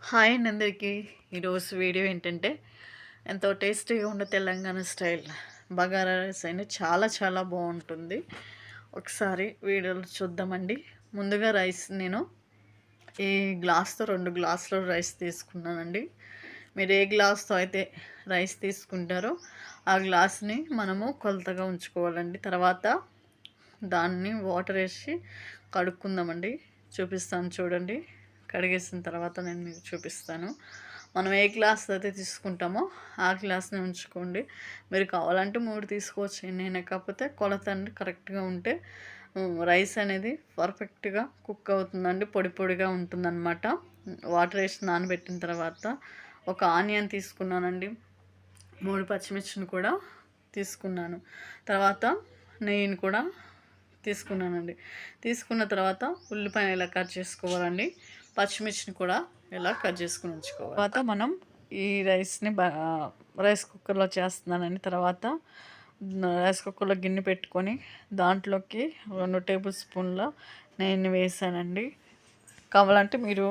Hi అండి అందరికీ. ఈరోజు వీడియో ఏంటంటే ఎంతో టేస్టీగా ఉండే తెలంగాణ స్టైల్ బగారా రైస్ అయినా చాలా చాలా బాగుంటుంది. ఒకసారి వీడియోలో చూద్దామండి. ముందుగా రైస్ నేను ఈ గ్లాస్తో 2 గ్లాసులు రైస్ తీసుకున్నానండి. మీరు ఏ గ్లాస్తో అయితే రైస్ తీసుకుంటారో ఆ గ్లాస్ని మనము కొలతగా ఉంచుకోవాలండి. తర్వాత దాన్ని వాటర్ వేసి కడుక్కుందామండి. చూపిస్తాను చూడండి. కడిగేసిన తర్వాత నేను మీకు చూపిస్తాను. మనం ఏ గ్లాస్ అయితే తీసుకుంటామో ఆ గ్లాస్ని ఉంచుకోండి. మీరు కావాలంటే 3 తీసుకోవచ్చు. నేను కాకపోతే కొలత అండి కరెక్ట్గా ఉంటే రైస్ అనేది పర్ఫెక్ట్గా కుక్ అవుతుందండి. పొడి పొడిగా ఉంటుందన్నమాట. వాటర్ వేసి నానబెట్టిన తర్వాత ఒక ఆనియన్ తీసుకున్నానండి. 3 పచ్చిమిర్చిని కూడా తీసుకున్నాను. తర్వాత నెయ్యిని కూడా తీసుకున్నానండి. తీసుకున్న తర్వాత ఉల్లిపాయలు ఇలా కట్ చేసుకోవాలండి. పచ్చిమిర్చిని కూడా ఇలా కట్ చేసుకుని ఉంచుకోవాలి. తర్వాత మనం ఈ రైస్ని రైస్ కుక్కర్లో చేస్తున్నానండి. తర్వాత రైస్ కుక్కర్లో గిన్నె పెట్టుకొని దాంట్లోకి 2 టేబుల్ స్పూన్ల నెయ్యిని వేసానండి. కావాలంటే మీరు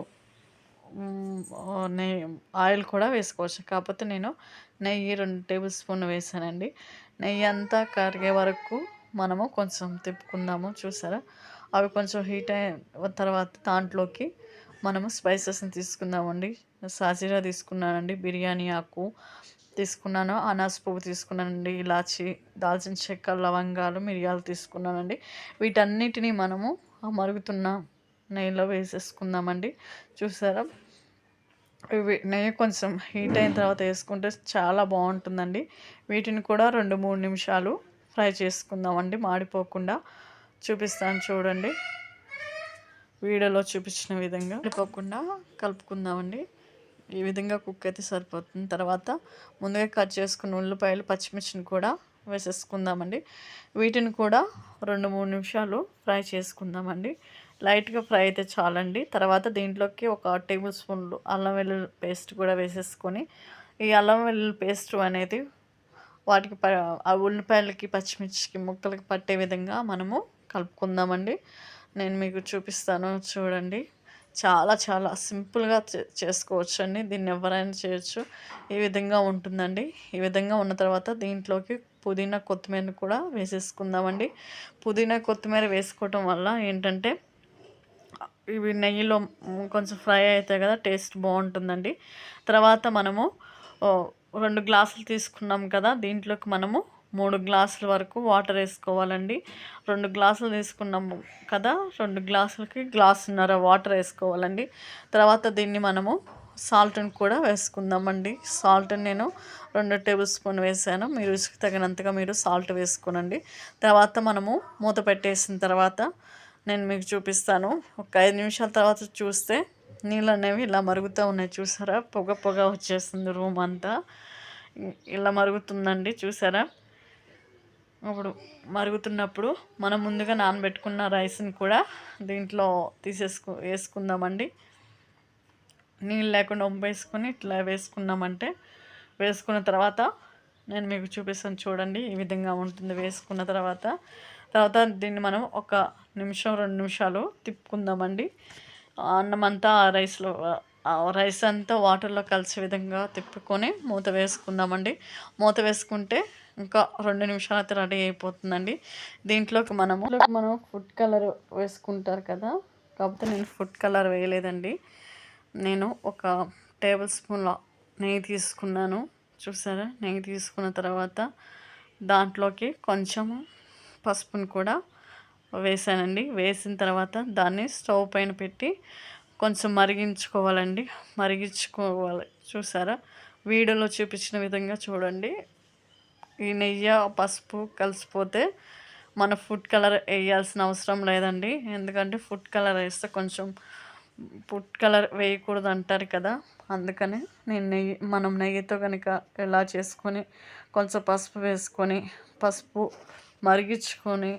నెయ్యి ఆయిల్ కూడా వేసుకోవచ్చు. కాకపోతే నేను నెయ్యి 2 టేబుల్ స్పూన్లు వేసానండి. నెయ్యి అంతా కరిగే వరకు మనము కొంచెం తిప్పుకుందాము. చూసారా, అవి కొంచెం హీట్ అయిన తర్వాత దాంట్లోకి మనము స్పైసెస్ని తీసుకుందామండి. సాజీరా తీసుకున్నానండి, బిర్యానీ ఆకు తీసుకున్నాను, అనాస్ పువ్వు తీసుకున్నానండి, ఇలాచి, దాల్చిన చెక్క, లవంగాలు, మిరియాలు తీసుకున్నానండి. వీటన్నిటిని మనము మరుగుతున్న నెయ్యిలో వేసేసుకుందామండి. చూసారా, నెయ్యి కొంచెం హీట్ అయిన తర్వాత వేసుకుంటే చాలా బాగుంటుందండి. వీటిని కూడా 2-3 నిమిషాలు ఫ్రై చేసుకుందామండి, మాడిపోకుండా. చూపిస్తాను చూడండి. వీడియోలో చూపించిన విధంగా మాడిపోకుండా కలుపుకుందామండి. ఈ విధంగా కుక్ అయితే సరిపోతుంది. తర్వాత ముందుగా కట్ చేసుకున్న ఉల్లిపాయలు, పచ్చిమిర్చిని కూడా వేసేసుకుందామండి. వీటిని కూడా 2-3 నిమిషాలు ఫ్రై చేసుకుందామండి. లైట్గా ఫ్రై అయితే చాలండి. తర్వాత దీంట్లోకి 1 టేబుల్ స్పూన్లు అల్లం వెల్లుల్లి పేస్ట్ కూడా వేసేసుకొని, ఈ అల్లం వెల్లుల్లి పేస్ట్ అనేది వాటికి ఆ ఉల్లిపాయలకి, పచ్చిమిర్చికి, ముక్కలకి పట్టే విధంగా మనము కలుపుకుందామండి. నేను మీకు చూపిస్తాను చూడండి. చాలా చాలా సింపుల్గా చేసుకోవచ్చు అండి. దీన్ని ఎవరైనా చేయొచ్చు. ఈ విధంగా ఉంటుందండి. ఈ విధంగా ఉన్న తర్వాత దీంట్లోకి పుదీనా, కొత్తిమీర కూడా వేసేసుకుందామండి. పుదీనా, కొత్తిమీర వేసుకోవటం వల్ల ఏంటంటే ఇవి నెయ్యిలో కొంచెం ఫ్రై అవుతాయి కదా, టేస్ట్ బాగుంటుందండి. తర్వాత మనము 2 గ్లాసులు తీసుకున్నాం కదా, దీంట్లోకి మనము 3 గ్లాసుల వరకు వాటర్ వేసుకోవాలండి. 2 గ్లాసులు తీసుకున్నాము కదా, 2 గ్లాసులకి గ్లాసున్నర వాటర్ వేసుకోవాలండి. తర్వాత దీన్ని మనము సాల్ట్ని కూడా వేసుకుందామండి. సాల్ట్ నేను 2 టేబుల్ స్పూన్ వేసాను. మీ రుచికి తగినంతగా మీరు సాల్ట్ వేసుకోనండి. తర్వాత మనము మూత పెట్టేసిన తర్వాత నేను మీకు చూపిస్తాను. ఒక 5 నిమిషాల తర్వాత చూస్తే నీళ్ళు అనేవి ఇలా మరుగుతూ ఉన్నాయి. చూసారా, పొగ పొగ వచ్చేస్తుంది రూమ్ అంతా. ఇలా మరుగుతుందండి, చూసారా. ఇప్పుడు మరుగుతున్నప్పుడు మనం ముందుగా నానబెట్టుకున్న రైస్ని కూడా దీంట్లో వేసుకుందామండి. నీళ్ళు లేకుండా వంపేసుకొని ఇట్లా వేసుకున్నామంటే, వేసుకున్న తర్వాత నేను మీకు చూపిస్తాను చూడండి. ఈ విధంగా ఉంటుంది. వేసుకున్న తర్వాత దీన్ని మనం 1 నిమిషం 2 నిమిషాలు తిప్పుకుందామండి. అన్నం అంతా రైస్ అంతా వాటర్లో కలిసే విధంగా తిప్పుకొని మూత వేసుకుందామండి. మూత వేసుకుంటే ఇంకా 2 నిమిషాలు అయితే రెడీ అయిపోతుందండి. దీంట్లోకి మనం ఫుడ్ కలర్ వేసుకుంటారు కదా, కాకపోతే నేను ఫుడ్ కలర్ వేయలేదండి. నేను 1 టేబుల్ స్పూన్ల నెయ్యి తీసుకున్నాను. చూసారా, నెయ్యి తీసుకున్న తర్వాత దాంట్లోకి కొంచెము పసుపుని కూడా వేసానండి. వేసిన తర్వాత దాన్ని స్టవ్ పైన పెట్టి కొంచెం మరిగించుకోవాలండి. మరిగించుకోవాలి. చూసారా, వీడియోలో చూపించిన విధంగా చూడండి. ఈ నెయ్యి, పసుపు కలిసిపోతే మన ఫుడ్ కలర్ వేయాల్సిన అవసరం లేదండి. ఎందుకంటే ఫుడ్ కలర్ వేస్తే కొంచెం ఫుడ్ కలర్ వేయకూడదు అంటారు కదా, అందుకని నేను మనం నెయ్యితో కనుక ఎలా చేసుకొని కొంచెం పసుపు వేసుకొని పసుపు మరిగించుకొని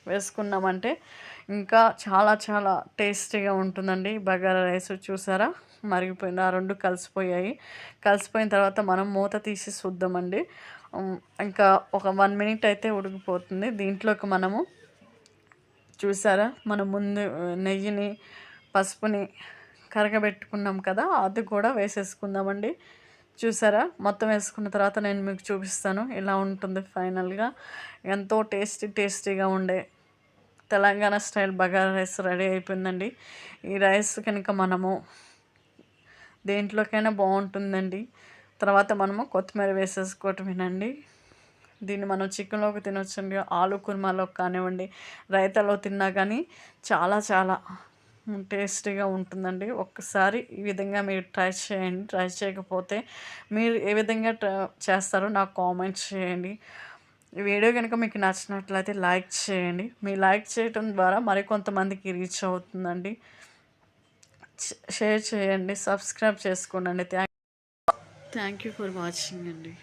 వేసుకున్నామంటే ఇంకా చాలా చాలా టేస్టీగా ఉంటుందండి బగారా రైస్. చూసారా, మరిగిపోయింది. ఆ 2 కలిసిపోయాయి. కలిసిపోయిన తర్వాత మనం మూత తీసి చూద్దామండి. ఇంకా ఒక 1 మినిట్ అయితే ఉడికిపోతుంది. దీంట్లోకి మనము చూసారా, మనం ముందు నెయ్యిని, పసుపుని కరగబెట్టుకున్నాం కదా, అది కూడా వేసేసుకుందామండి. చూసారా, మొత్తం వేసుకున్న తర్వాత నేను మీకు చూపిస్తాను. ఇలా ఉంటుంది ఫైనల్గా. ఎంతో టేస్టీగా ఉండే Telangana style bagara rice ready అయిపోయిందండి. ఈ రైస్ కనుక మనము దేంట్లోకైనా బాగుంటుందండి. తర్వాత మనము కొత్తిమీర వేసేసుకోవటమేనండి. దీన్ని మనం చికెన్లోకి తినొచ్చండి, ఆలు కుర్మాలో కానివ్వండి, రైతాలో తిన్నా కానీ చాలా చాలా టేస్టీగా ఉంటుందండి. ఒక్కసారి ఈ విధంగా మీరు ట్రై చేయండి. ట్రై చేయకపోతే మీరు ఏ విధంగా చేస్తారో నాకు కామెంట్ చేయండి. ఈ వీడియో కనుక మీకు నచ్చినట్లయితే లైక్ చేయండి. మీ లైక్ చేయటం ద్వారా మరికొంతమందికి రీచ్ అవుతుందండి. షేర్ చేయండి, సబ్స్క్రైబ్ చేసుకోండి. థ్యాంక్ యూ ఫర్ వాచింగ్ అండి.